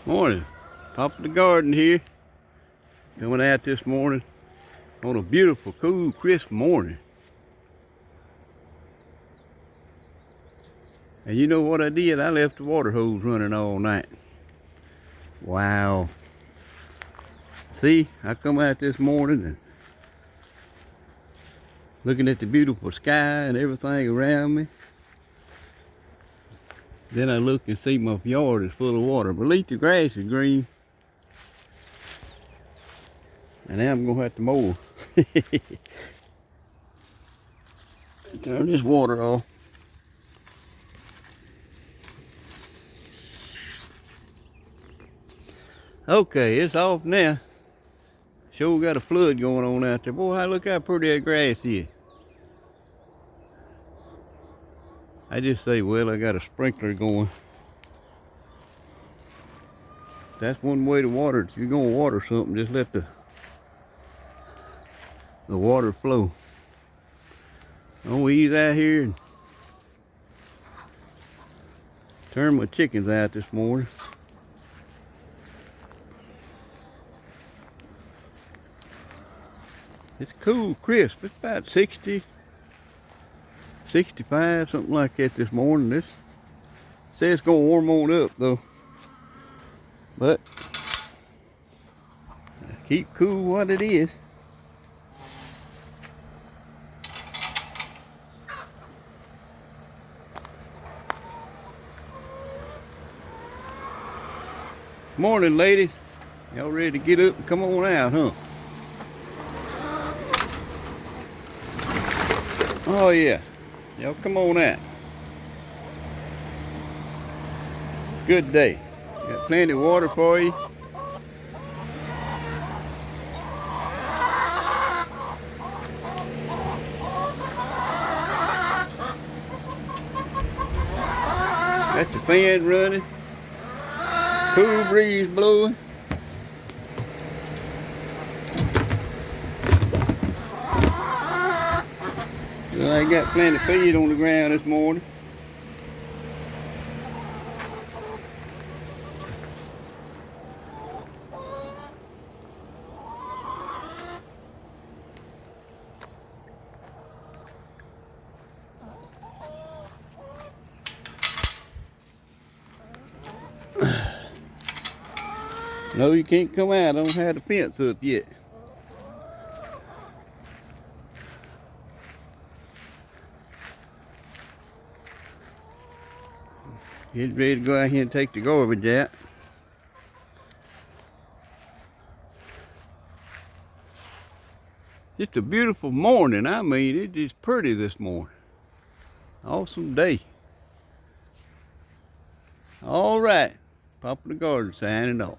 Morning. Top of the garden here. Coming out this morning on a beautiful, cool, crisp morning. And you know what I did? I left the water hose running all night. Wow. See, I come out this morning and looking at the beautiful sky and everything around me. Then I look and see my yard is full of water. But at least the grass is green. And now I'm going to have to mow. Turn this water off. Okay, it's off now. Sure got a flood going on out there. Boy, look how pretty that grass is. I just say, well, I got a sprinkler going. That's one way to water it. If you're going to water something, just let the water flow. I'll ease out here and turn my chickens out this morning. It's cool, crisp. It's about 60, 65, something like that this morning. This says it's gonna warm on up though. But keep cool what it is. Morning, ladies. Y'all ready to get up and come on out, huh? Oh yeah, y'all come on out. Good day. Got plenty of water for you. Got the fan running. Cool breeze blowing. Well, I got plenty of feed on the ground this morning. No, you can't come out. I don't have the fence up yet. Get ready to go out here and take the garbage out. Just a beautiful morning. I mean, it is pretty this morning. Awesome day. All right. Pop of the Garden signing off.